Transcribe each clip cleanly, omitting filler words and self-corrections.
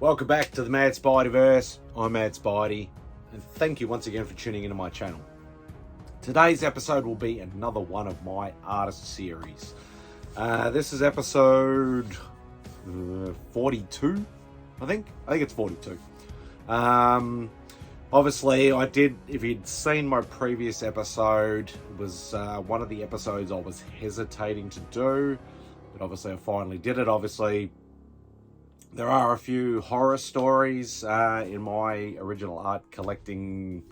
Welcome back to the Mad Spideyverse. I'm Mad Spidey, and thank you once again for tuning into my channel. Today's episode will be another one of my artist series. This is episode 42, I think it's 42. Obviously, if you'd seen my previous episode, it was one of the episodes I was hesitating to do, but obviously I finally did it. Obviously, there are a few horror stories in my original art collecting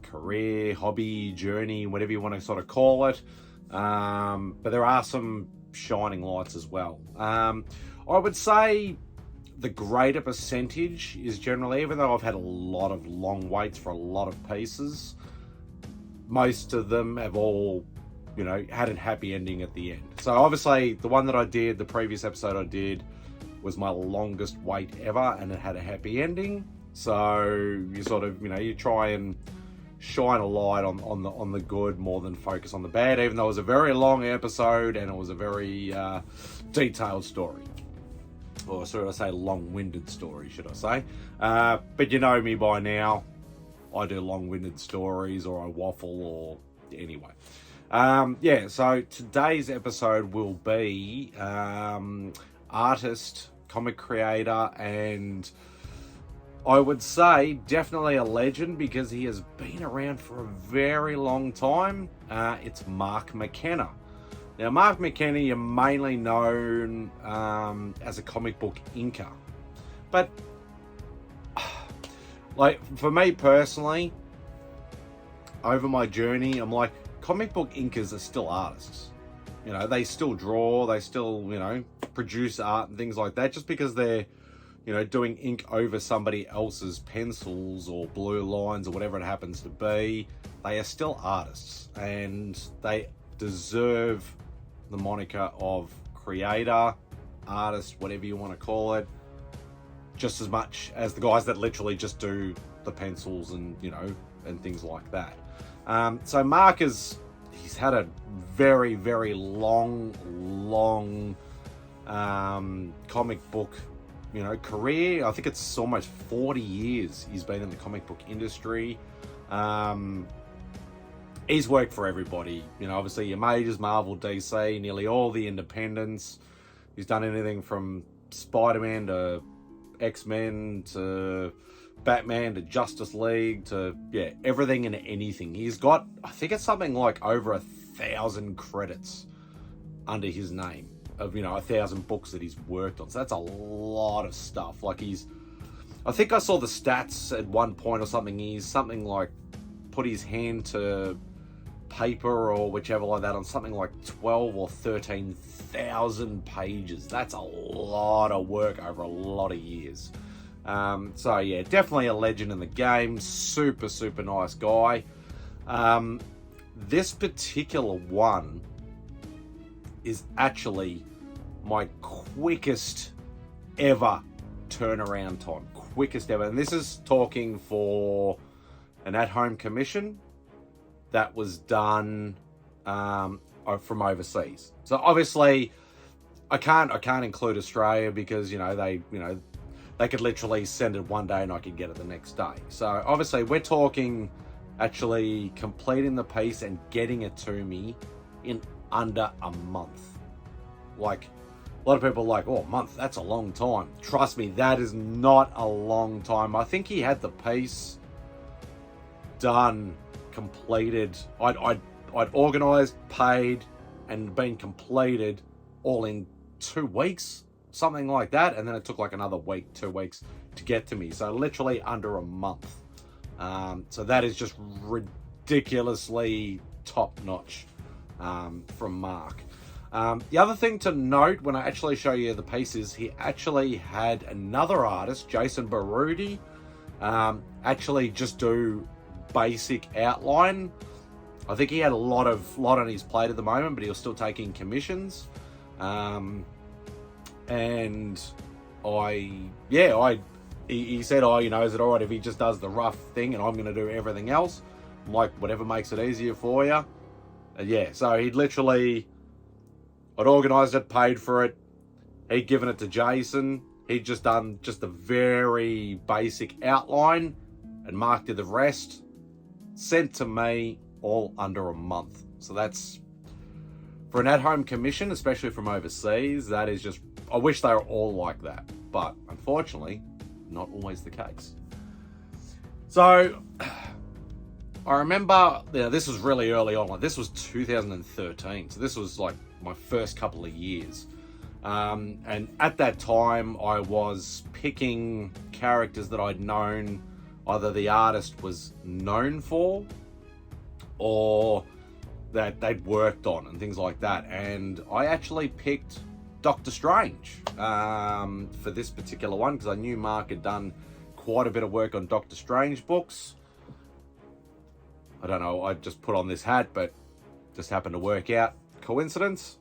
career, hobby, journey, whatever you want to sort of call it. But there are some shining lights as well. I would say the greater percentage is generally, even though I've had a lot of long waits for a lot of pieces, most of them have all, had a happy ending at the end. So obviously the one that I did, the previous episode I did, was my longest wait ever, and it had a happy ending. So you sort of, you try and shine a light on the good more than focus on the bad, even though it was a very long episode and it was a very detailed story. Or should I say long-winded story, should I say. But you know me by now. I do long-winded stories, or I waffle, or anyway. So today's episode will be artist, comic creator, and I would say definitely a legend because he has been around for a very long time. It's Mark McKenna. Now, Mark McKenna, you're mainly known as a comic book inker. But, for me personally, over my journey, I'm like, comic book inkers are still artists. They still draw, they still, produce art and things like that. Just because they're, doing ink over somebody else's pencils or blue lines or whatever it happens to be, they are still artists. And they deserve the moniker of creator, artist, whatever you want to call it, just as much as the guys that literally just do the pencils and, and things like that. So Mark he's had a very, very long comic book, career. I think it's almost 40 years he's been in the comic book industry. He's worked for everybody, obviously your majors, Marvel, DC, nearly all the Independents. He's done anything from Spider-Man to X-Men to Batman to Justice League to, everything and anything. He's got, I think it's something like over 1,000 credits under his name of, 1,000 books that he's worked on. So that's a lot of stuff. I think I saw the stats at one point or something. He's something like put his hand to paper or whichever like that on something like 12 or 13,000 pages. That's a lot of work over a lot of years. Definitely a legend in the game. Super, super nice guy. This particular one is actually my quickest ever turnaround time. Quickest ever. And this is talking for an at-home commission that was done from overseas. So obviously I can't include Australia because they could literally send it one day and I could get it the next day. So obviously we're talking actually completing the piece and getting it to me in under a month. Like, a lot of people are like, oh, a month, that's a long time. Trust me, that is not a long time. I think he had the piece done, completed. I'd organised, paid, and been completed all in 2 weeks, something like that. And then it took like another week, 2 weeks to get to me. So literally under a month. So that is just ridiculously top notch from Mark. The other thing to note when I actually show you the pieces, he actually had another artist, Jason Baruti, actually just do basic outline. I think he had a lot on his plate at the moment, but he was still taking commissions. He said, is it all right if he just does the rough thing and I'm going to do everything else? I'm like, whatever makes it easier for you. So I'd organised it, paid for it. He'd given it to Jason. He'd just done just a very basic outline, and Mark did the rest. Sent to me all under a month. So that's, for an at-home commission, especially from overseas, that is just, I wish they were all like that. But unfortunately, not always the case. So I remember, this was really early on. Like, this was 2013. So this was like my first couple of years. And at that time, I was picking characters that I'd known either the artist was known for or that they'd worked on and things like that. And I actually picked Doctor Strange for this particular one because I knew Mark had done quite a bit of work on Doctor Strange books. I don't know, I just put on this hat, but just happened to work out. Coincidence?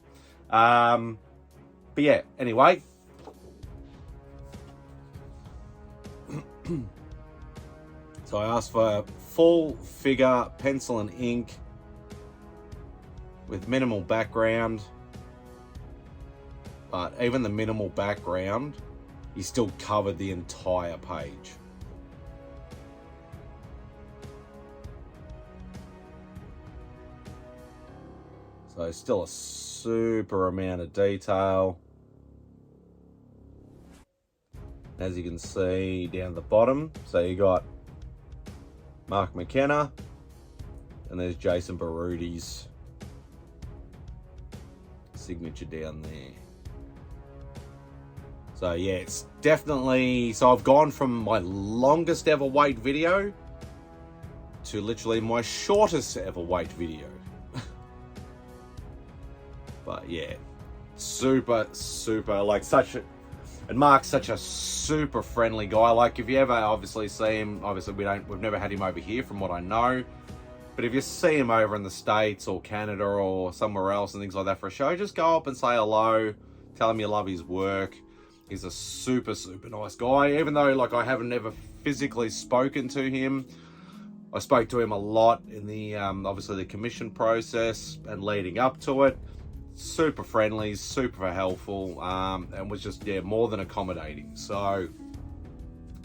But yeah, anyway. So I asked for a full figure pencil and ink with minimal background. But even the minimal background, he still covered the entire page. So still a super amount of detail. As you can see down the bottom, so you got Mark McKenna, and there's Jason Barudi's signature down there. So yeah, it's definitely, so I've gone from my longest ever wait video to literally my shortest ever wait video. But yeah, super, like such a, and Mark's such a super friendly guy. Like if you ever obviously see him, obviously we've never had him over here from what I know. But if you see him over in the States or Canada or somewhere else and things like that for a show, just go up and say hello, tell him you love his work. He's a super nice guy. Even though like I haven't ever physically spoken to him, I spoke to him a lot in the obviously the commission process and leading up to it. Super friendly, super helpful, and was just, yeah, more than accommodating. So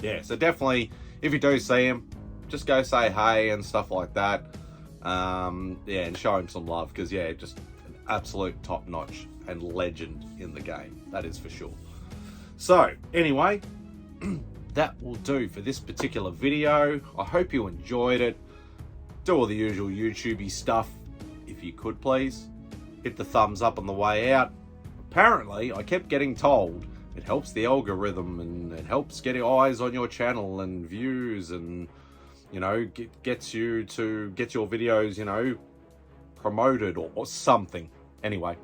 yeah, so definitely if you do see him, just go say hey and stuff like that. Yeah, and show him some love because yeah, just an absolute top notch and legend in the game, that is for sure. So anyway, that will do for this particular video. I hope you enjoyed it. Do all the usual YouTubey stuff if you could please. Hit the thumbs up on the way out. Apparently, I kept getting told it helps the algorithm and it helps get eyes on your channel and views and, you know, gets you to get your videos, you know, promoted or something. Anyway,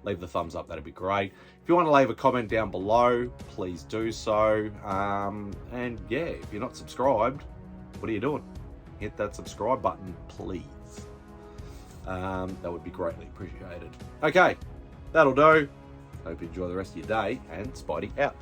leave the thumbs up, that'd be great. If you want to leave a comment down below, please do so. And yeah, if you're not subscribed, what are you doing? Hit that subscribe button, please. That would be greatly appreciated. Okay, that'll do. Hope you enjoy the rest of your day, and Spidey out.